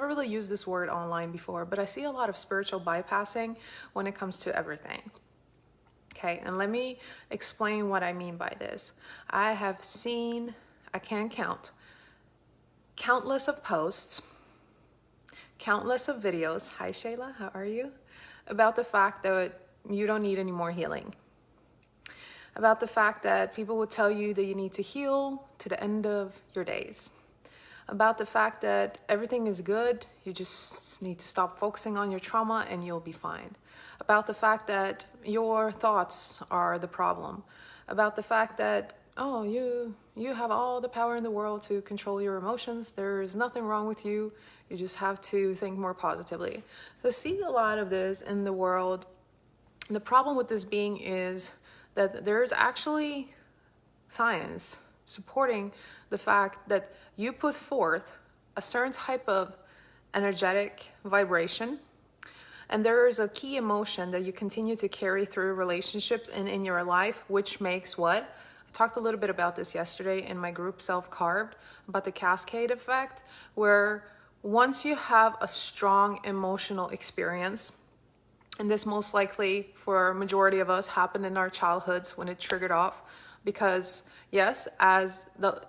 never really used this word online before, but I see a lot of spiritual bypassing when it comes to everything. Okay, and let me explain what I mean by this. I have seen, I can't count, countless of posts, countless of videos, hi Shayla, how are you? About the fact that you don't need any more healing. About the fact that people will tell you that you need to heal to the end of your days. About the fact that everything is good, you just need to stop focusing on your trauma and you'll be fine. About the fact that your thoughts are the problem. About the fact that, oh, you have all the power in the world to control your emotions. There's nothing wrong with you. You just have to think more positively. So I see a lot of this in the world. The problem with this being is that there's actually science supporting the fact that you put forth a certain type of energetic vibration, and there is a key emotion that you continue to carry through relationships and in your life, which makes what? I talked a little bit about this yesterday in my group Self-Carved, about the cascade effect, where once you have a strong emotional experience, and this most likely for a majority of us happened in our childhoods when it triggered off, because yes,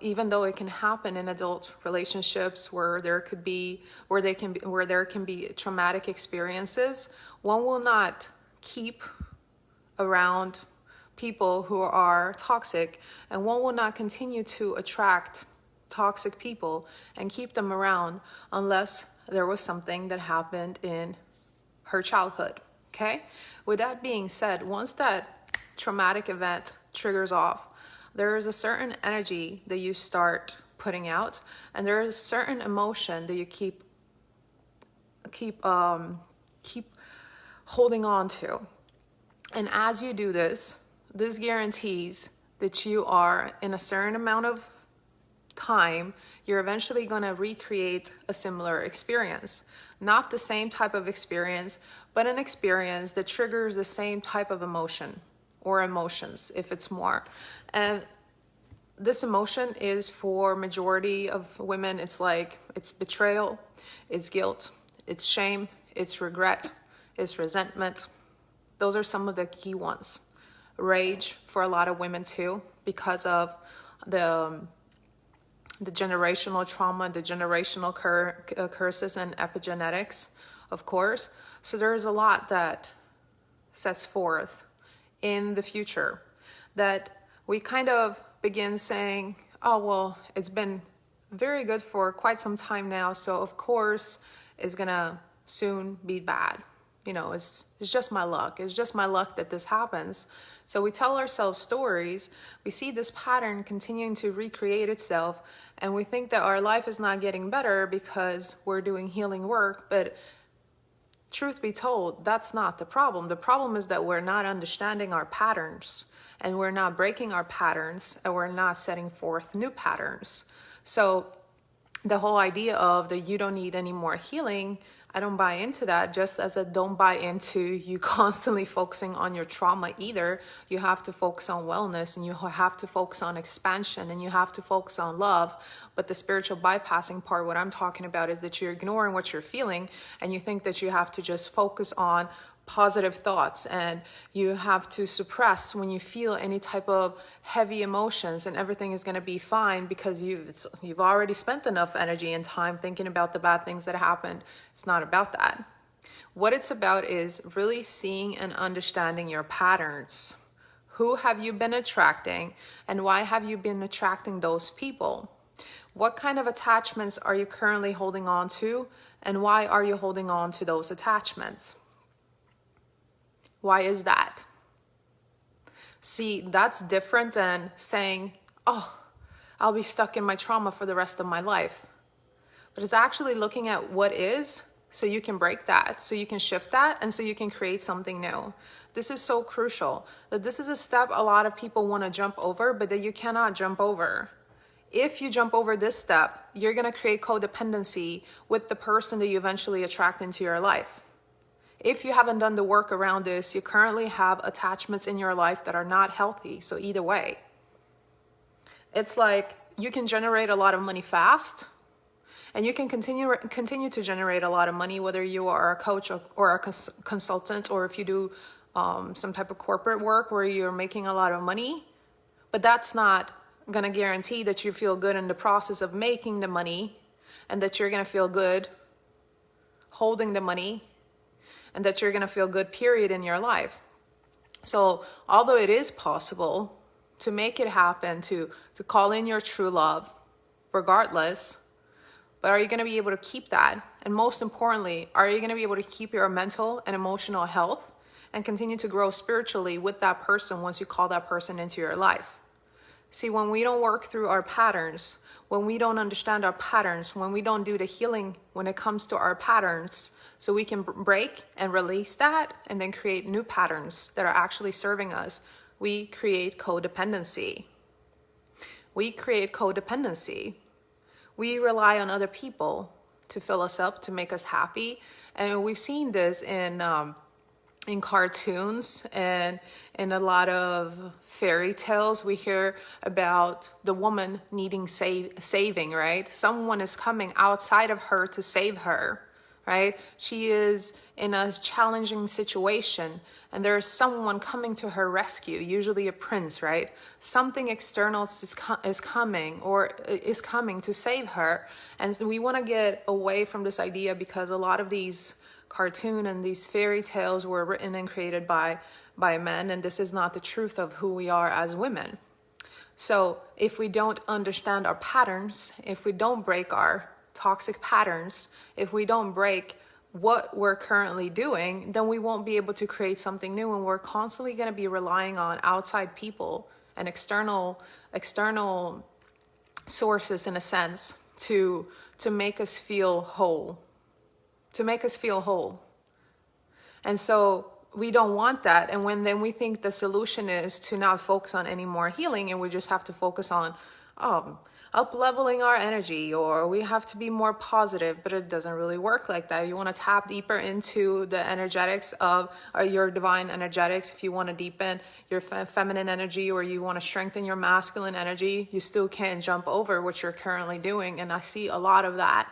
even though it can happen in adult relationships where there can be traumatic experiences, one will not keep around people who are toxic, and one will not continue to attract toxic people and keep them around unless there was something that happened in her childhood. Okay, with that being said, once that traumatic event triggers off, there is a certain energy that you start putting out, and there is a certain emotion that you keep holding on to. And as you do this guarantees that you are, in a certain amount of time, you're eventually going to recreate a similar experience. Not the same type of experience, but an experience that triggers the same type of emotion or emotions, if it's more. And this emotion is, for majority of women, it's betrayal, it's guilt, it's shame, it's regret, it's resentment. Those are some of the key ones. Rage for a lot of women too, because of the generational trauma, the generational curses and epigenetics, of course. So there's a lot that sets forth in the future that we kind of begin saying, oh, well, it's been very good for quite some time now, so of course it's gonna soon be bad. You know, it's just my luck. It's just my luck that this happens. So we tell ourselves stories, we see this pattern continuing to recreate itself, and we think that our life is not getting better because we're doing healing work. But truth be told, that's not the problem. The problem is that we're not understanding our patterns, and we're not breaking our patterns, and we're not setting forth new patterns. So the whole idea of that you don't need any more healing, I don't buy into that, just as I don't buy into you constantly focusing on your trauma either. You have to focus on wellness, and you have to focus on expansion, and you have to focus on love. But the spiritual bypassing part, what I'm talking about, is that you're ignoring what you're feeling, and you think that you have to just focus on positive thoughts, and you have to suppress when you feel any type of heavy emotions, and everything is going to be fine because you've already spent enough energy and time thinking about the bad things that happened. It's not about that. What it's about is really seeing and understanding your patterns. Who have you been attracting, and why have you been attracting those people? What kind of attachments are you currently holding on to, and why are you holding on to those attachments? Why is that? See, that's different than saying, oh, I'll be stuck in my trauma for the rest of my life. But it's actually looking at what is, so you can break that, so you can shift that, and so you can create something new. This is so crucial, that this is a step a lot of people want to jump over, but that you cannot jump over. If you jump over this step, you're going to create codependency with the person that you eventually attract into your life. If you haven't done the work around this, you currently have attachments in your life that are not healthy. So either way, it's like you can generate a lot of money fast, And you can continue to generate a lot of money, whether you are a coach or a consultant, or if you do some type of corporate work where you're making a lot of money. But that's not going to guarantee that you feel good in the process of making the money, and that you're going to feel good holding the money, and that you're going to feel good, period, in your life. So although it is possible to make it happen, to call in your true love regardless, but are you going to be able to keep that? And most importantly, are you going to be able to keep your mental and emotional health and continue to grow spiritually with that person once you call that person into your life? See, when we don't work through our patterns, when we don't understand our patterns, when we don't do the healing when it comes to our patterns, so we can break and release that and then create new patterns that are actually serving us, we create codependency. We create codependency. We rely on other people to fill us up, to make us happy. And we've seen this in cartoons and in a lot of fairy tales. We hear about the woman needing saving, right? Someone is coming outside of her to save her, right? She is in a challenging situation, and there's someone coming to her rescue, usually a prince, right? Something external is coming to save her. And we want to get away from this idea, because a lot of these cartoon and these fairy tales were written and created by men, and this is not the truth of who we are as women. So if we don't understand our patterns, if we don't break our toxic patterns, if we don't break what we're currently doing, then we won't be able to create something new, and we're constantly going to be relying on outside people and external sources, in a sense, to make us feel whole. And so we don't want that. And then we think the solution is to not focus on any more healing, and we just have to focus on up leveling our energy, or we have to be more positive. But it doesn't really work like that. You want to tap deeper into the energetics of your divine energetics. If you want to deepen your feminine energy, or you want to strengthen your masculine energy, you still can't jump over what you're currently doing. And I see a lot of that.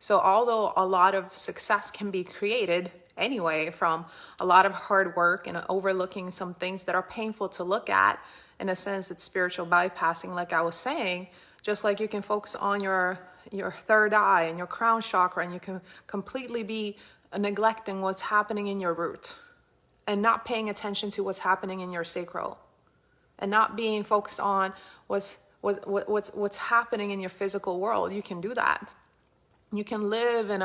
So although a lot of success can be created anyway from a lot of hard work and overlooking some things that are painful to look at, in a sense, it's spiritual bypassing, like I was saying. Just like you can focus on your third eye and your crown chakra, and you can completely be neglecting what's happening in your root, and not paying attention to what's happening in your sacral, and not being focused on what's happening in your physical world. You can do that. You can live in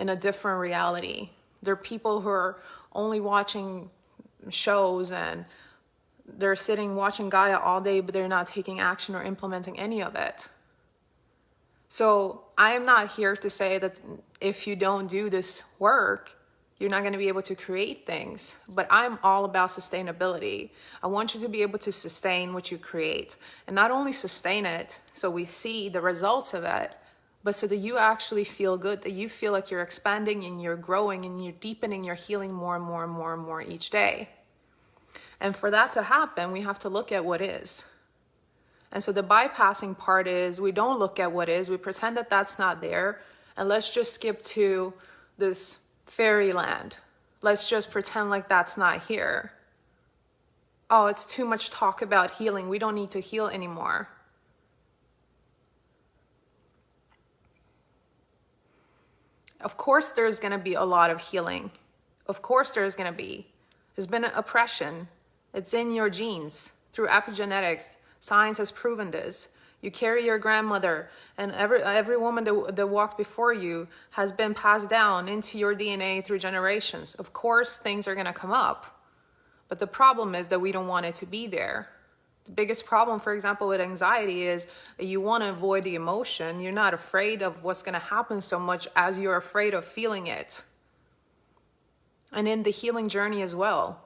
a different reality. There are people who are only watching shows, and they're sitting watching Gaia all day, but they're not taking action or implementing any of it. So I am not here to say that if you don't do this work, you're not going to be able to create things. But I'm all about sustainability. I want you to be able to sustain what you create, and not only sustain it so we see the results of it, but so that you actually feel good, that you feel like you're expanding and you're growing and you're deepening your healing more and more and more and more each day. And for that to happen, we have to look at what is. And so the bypassing part is we don't look at what is. We pretend that that's not there. And let's just skip to this fairyland. Let's just pretend like that's not here. Oh, it's too much talk about healing. We don't need to heal anymore. Of course, there's going to be a lot of healing. Of course, there's going to be. There's been oppression. It's in your genes through epigenetics. Science has proven this. You carry your grandmother, and every woman that walked before you has been passed down into your DNA through generations. Of course, things are going to come up. But the problem is that we don't want it to be there. The biggest problem, for example, with anxiety is that you want to avoid the emotion. You're not afraid of what's going to happen so much as you're afraid of feeling it. And in the healing journey as well.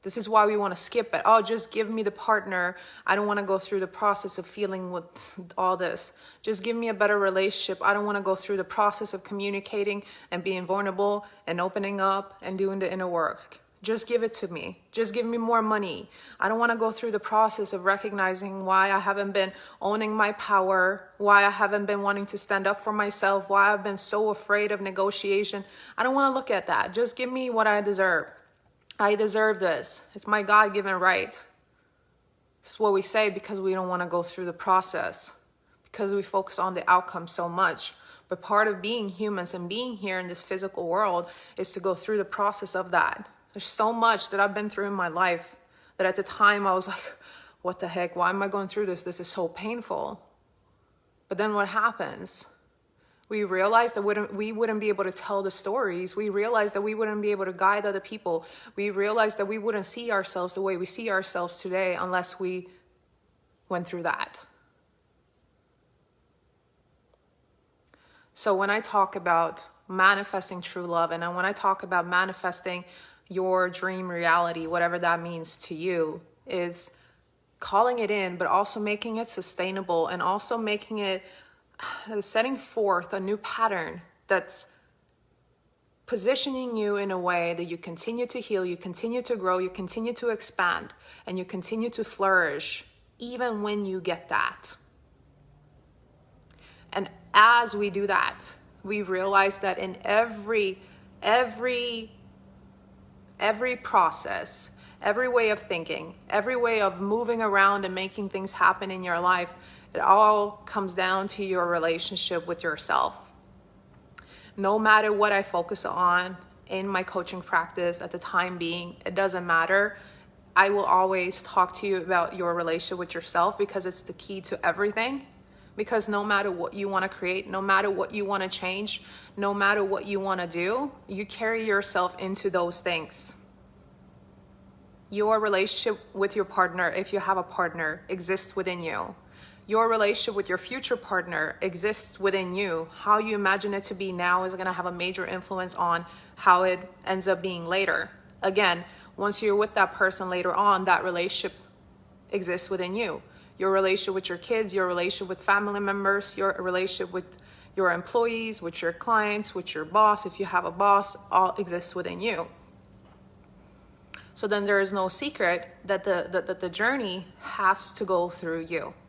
This is why we want to skip it. Oh, just give me the partner. I don't want to go through the process of feeling with all this. Just give me a better relationship. I don't want to go through the process of communicating and being vulnerable and opening up and doing the inner work. Just give it to me. Just give me more money. I don't want to go through the process of recognizing why I haven't been owning my power, why I haven't been wanting to stand up for myself, why I've been so afraid of negotiation. I don't want to look at that. Just give me what I deserve. I deserve this. It's my God-given right. This is what we say because we don't want to go through the process, because we focus on the outcome so much. But part of being humans and being here in this physical world is to go through the process of that. There's so much that I've been through in my life that at the time I was like, what the heck? Why am I going through this? This is so painful. But then what happens? We realize that we wouldn't be able to tell the stories. We realize that we wouldn't be able to guide other people. We realize that we wouldn't see ourselves the way we see ourselves today unless we went through that. So when I talk about manifesting true love, and when I talk about manifesting your dream reality, whatever that means to you, is calling it in, but also making it sustainable, and also making it, setting forth a new pattern that's positioning you in a way that you continue to heal, you continue to grow, you continue to expand, and you continue to flourish even when you get that. And as we do that, we realize that in every process, every way of thinking, every way of moving around and making things happen in your life, it all comes down to your relationship with yourself. No matter what I focus on in my coaching practice at the time being, it doesn't matter. I will always talk to you about your relationship with yourself, because it's the key to everything. Because no matter what you want to create, no matter what you want to change, no matter what you want to do, you carry yourself into those things. Your relationship with your partner, if you have a partner, exists within you. Your relationship with your future partner exists within you. How you imagine it to be now is going to have a major influence on how it ends up being later. Again, once you're with that person later on, that relationship exists within you. Your relationship with your kids, your relationship with family members, your relationship with your employees, with your clients, with your boss, if you have a boss, all exists within you. So then there is no secret that the journey has to go through you.